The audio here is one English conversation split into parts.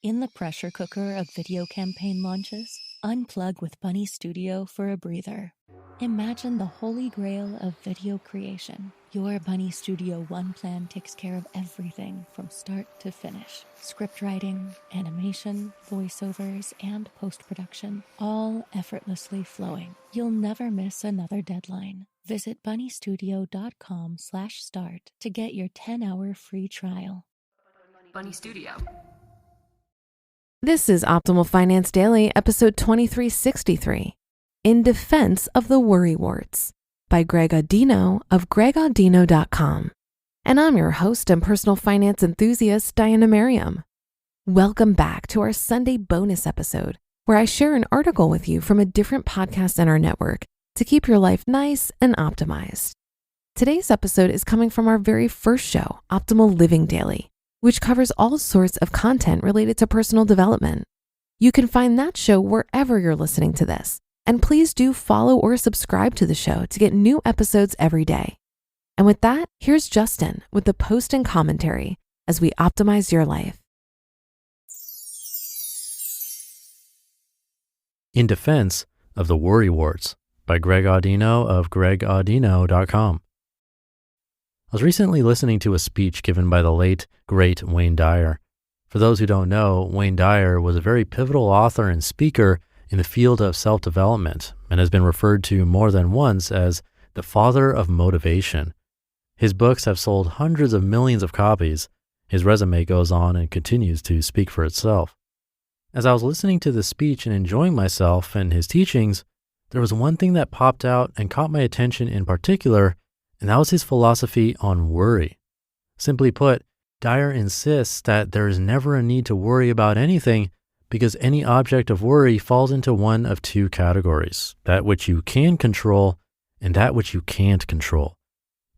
In the pressure cooker of video campaign launches, unplug with Bunny Studio for a breather. Imagine the holy grail of video creation. Your Bunny Studio One plan takes care of everything from start to finish. Script writing, animation, voiceovers, and post-production, all effortlessly flowing. You'll never miss another deadline. Visit bunnystudio.com/start to get your 10-hour free trial. Bunny Studio. This is Optimal Finance Daily, episode 2363, In Defense of the Worry Warts, by Greg Audino of gregaudino.com. And I'm your host and personal finance enthusiast, Diana Merriam. Welcome back to our Sunday bonus episode, where I share an article with you from a different podcast in our network to keep your life nice and optimized. Today's episode is coming from our very first show, Optimal Living Daily, which covers all sorts of content related to personal development. You can find that show wherever you're listening to this. And please do follow or subscribe to the show to get new episodes every day. And with that, here's Justin with the post and commentary as we optimize your life. In Defense of the Worry Warts by Greg Audino of gregaudino.com. I was recently listening to a speech given by the late, great Wayne Dyer. For those who don't know, Wayne Dyer was a very pivotal author and speaker in the field of self-development and has been referred to more than once as the father of motivation. His books have sold hundreds of millions of copies. His resume goes on and continues to speak for itself. As I was listening to the speech and enjoying myself and his teachings, there was one thing that popped out and caught my attention in particular, and that was his philosophy on worry. Simply put, Dyer insists that there is never a need to worry about anything because any object of worry falls into one of two categories, that which you can control and that which you can't control.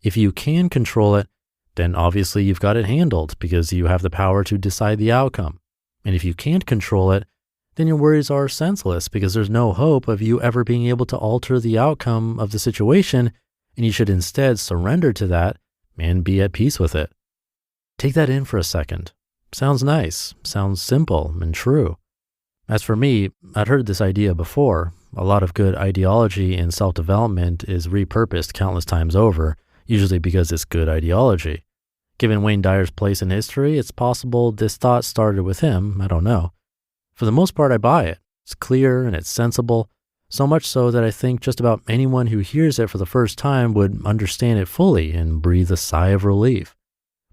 If you can control it, then obviously you've got it handled because you have the power to decide the outcome. And if you can't control it, then your worries are senseless because there's no hope of you ever being able to alter the outcome of the situation, and you should instead surrender to that and be at peace with it. Take that in for a second. Sounds nice, sounds simple and true. As for me, I'd heard this idea before. A lot of good ideology in self-development is repurposed countless times over, usually because it's good ideology. Given Wayne Dyer's place in history, it's possible this thought started with him, I don't know. For the most part, I buy it. It's clear and it's sensible, so much so that I think just about anyone who hears it for the first time would understand it fully and breathe a sigh of relief.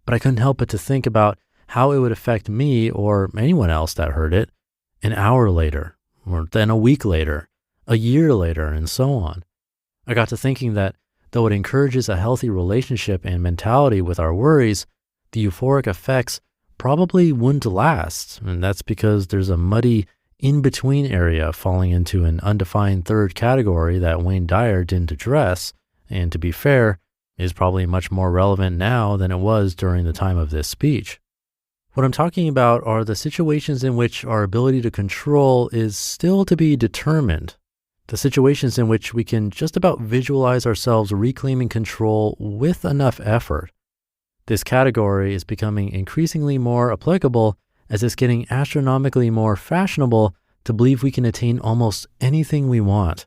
But I couldn't help but to think about how it would affect me or anyone else that heard it an hour later, or then a week later, a year later, and so on. I got to thinking that though it encourages a healthy relationship and mentality with our worries, the euphoric effects probably wouldn't last, and that's because there's a muddy in-between area falling into an undefined third category that Wayne Dyer didn't address, and to be fair, is probably much more relevant now than it was during the time of this speech. What I'm talking about are the situations in which our ability to control is still to be determined, the situations in which we can just about visualize ourselves reclaiming control with enough effort. This category is becoming increasingly more applicable as it's getting astronomically more fashionable to believe we can attain almost anything we want.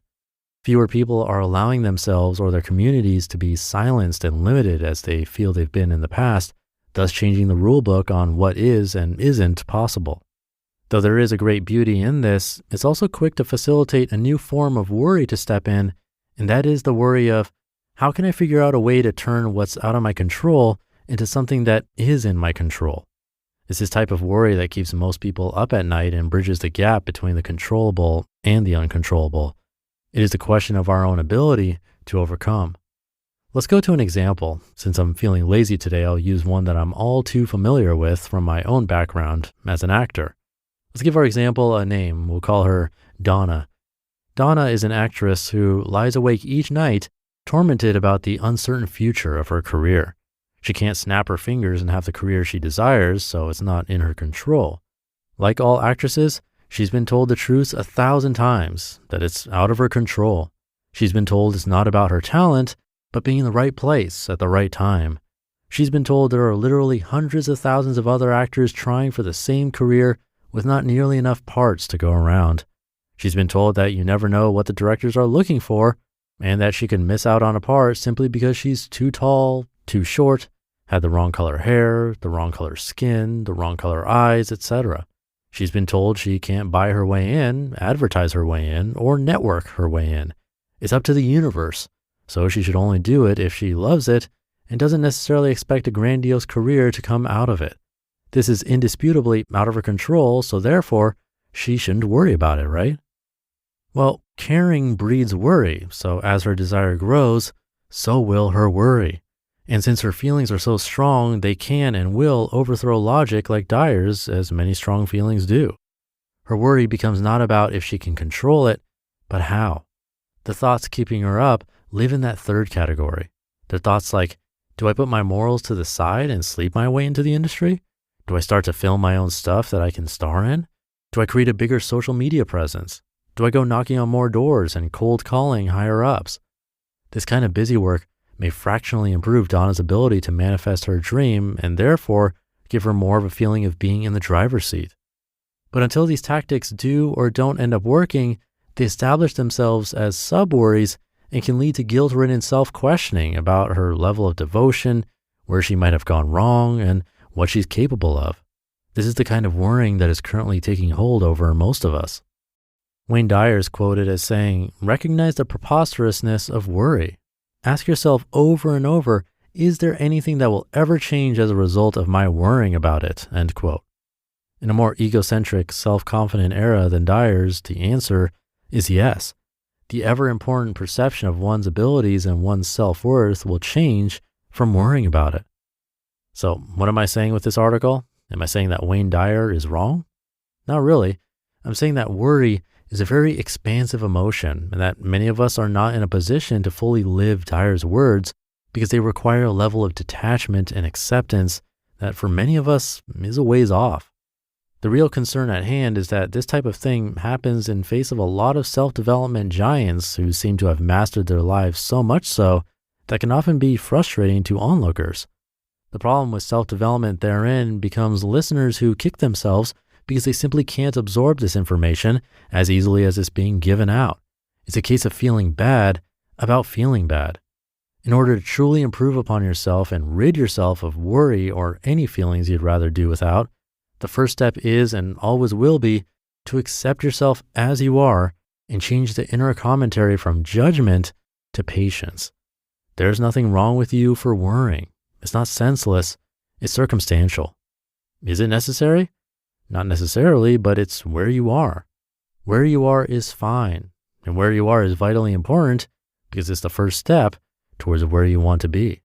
Fewer people are allowing themselves or their communities to be silenced and limited as they feel they've been in the past, thus changing the rule book on what is and isn't possible. Though there is a great beauty in this, it's also quick to facilitate a new form of worry to step in, and that is the worry of, how can I figure out a way to turn what's out of my control into something that is in my control? It's this type of worry that keeps most people up at night and bridges the gap between the controllable and the uncontrollable. It is the question of our own ability to overcome. Let's go to an example. Since I'm feeling lazy today, I'll use one that I'm all too familiar with from my own background as an actor. Let's give our example a name. We'll call her Donna. Donna is an actress who lies awake each night, tormented about the uncertain future of her career. She can't snap her fingers and have the career she desires, so it's not in her control. Like all actresses, she's been told the truth 1,000 times, that it's out of her control. She's been told it's not about her talent, but being in the right place at the right time. She's been told there are literally hundreds of thousands of other actors trying for the same career with not nearly enough parts to go around. She's been told that you never know what the directors are looking for, and that she can miss out on a part simply because she's too tall, too short, had the wrong color hair, the wrong color skin, the wrong color eyes, etc. She's been told she can't buy her way in, advertise her way in, or network her way in. It's up to the universe, so she should only do it if she loves it and doesn't necessarily expect a grandiose career to come out of it. This is indisputably out of her control, so therefore, she shouldn't worry about it, right? Well, caring breeds worry, so as her desire grows, so will her worry. And since her feelings are so strong, they can and will overthrow logic like Dyer's, as many strong feelings do. Her worry becomes not about if she can control it, but how. The thoughts keeping her up live in that third category. They're thoughts like, do I put my morals to the side and sleep my way into the industry? Do I start to film my own stuff that I can star in? Do I create a bigger social media presence? Do I go knocking on more doors and cold calling higher ups? This kind of busy work may fractionally improve Donna's ability to manifest her dream and therefore give her more of a feeling of being in the driver's seat. But until these tactics do or don't end up working, they establish themselves as sub-worries and can lead to guilt-ridden self-questioning about her level of devotion, where she might have gone wrong, and what she's capable of. This is the kind of worrying that is currently taking hold over most of us. Wayne Dyer is quoted as saying, "Recognize the preposterousness of worry. Ask yourself over and over, is there anything that will ever change as a result of my worrying about it?" End quote. In a more egocentric, self-confident era than Dyer's, the answer is yes. The ever-important perception of one's abilities and one's self-worth will change from worrying about it. So what am I saying with this article? Am I saying that Wayne Dyer is wrong? Not really. I'm saying that worry is a very expansive emotion and that many of us are not in a position to fully live Dyer's words because they require a level of detachment and acceptance that for many of us is a ways off. The real concern at hand is that this type of thing happens in face of a lot of self-development giants who seem to have mastered their lives so much so that can often be frustrating to onlookers. The problem with self-development therein becomes listeners who kick themselves because they simply can't absorb this information as easily as it's being given out. It's a case of feeling bad about feeling bad. In order to truly improve upon yourself and rid yourself of worry or any feelings you'd rather do without, the first step is and always will be to accept yourself as you are and change the inner commentary from judgment to patience. There's nothing wrong with you for worrying. It's not senseless. It's circumstantial. Is it necessary? Not necessarily, but it's where you are. Where you are is fine, and where you are is vitally important because it's the first step towards where you want to be.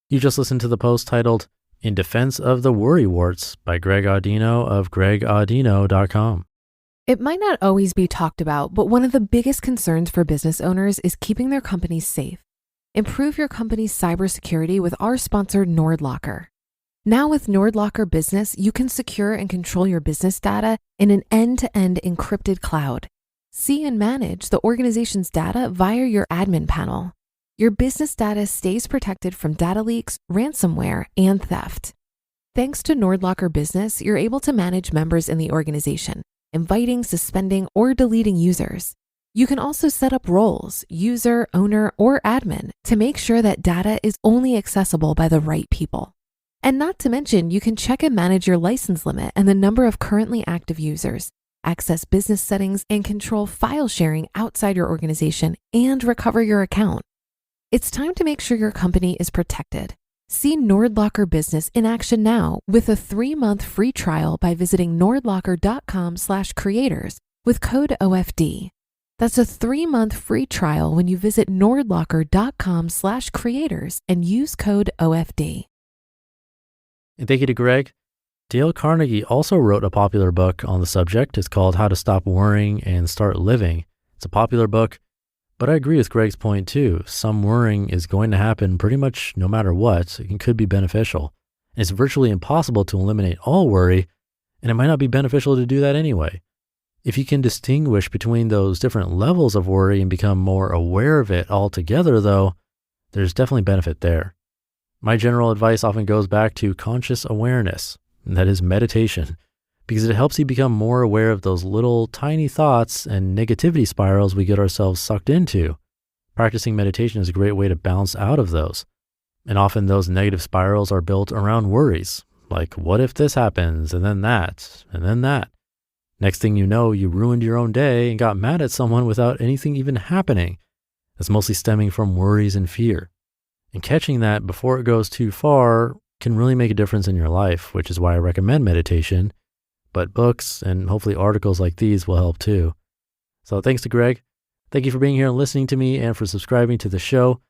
You just listened to the post titled, "In Defense of the Worry Warts" by Greg Audino of GregAudino.com. It might not always be talked about, but one of the biggest concerns for business owners is keeping their companies safe. Improve your company's cybersecurity with our sponsor, NordLocker. Now with NordLocker Business, you can secure and control your business data in an end-to-end encrypted cloud. See and manage the organization's data via your admin panel. Your business data stays protected from data leaks, ransomware, and theft. Thanks to NordLocker Business, you're able to manage members in the organization, inviting, suspending, or deleting users. You can also set up roles, user, owner, or admin, to make sure that data is only accessible by the right people. And not to mention, you can check and manage your license limit and the number of currently active users, access business settings, and control file sharing outside your organization and recover your account. It's time to make sure your company is protected. See NordLocker Business in action now with a 3-month free trial by visiting nordlocker.com/creators with code OFD. That's a 3-month free trial when you visit nordlocker.com/creators and use code OFD. And thank you to Greg. Dale Carnegie also wrote a popular book on the subject. It's called How to Stop Worrying and Start Living. It's a popular book, but I agree with Greg's point too. Some worrying is going to happen pretty much no matter what. It could be beneficial. And it's virtually impossible to eliminate all worry, and it might not be beneficial to do that anyway. If you can distinguish between those different levels of worry and become more aware of it altogether though, there's definitely benefit there. My general advice often goes back to conscious awareness, and that is meditation, because it helps you become more aware of those little tiny thoughts and negativity spirals we get ourselves sucked into. Practicing meditation is a great way to bounce out of those. And often those negative spirals are built around worries, like what if this happens, and then that, and then that. Next thing you know, you ruined your own day and got mad at someone without anything even happening. That's mostly stemming from worries and fear. And catching that before it goes too far can really make a difference in your life, which is why I recommend meditation. But books and hopefully articles like these will help too. So thanks to Greg. Thank you for being here and listening to me and for subscribing to the show.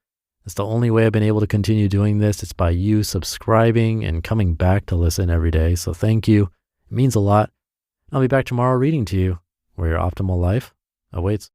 It's the only way I've been able to continue doing this. It's by you subscribing and coming back to listen every day. So thank you. It means a lot. I'll be back tomorrow reading to you where your optimal life awaits.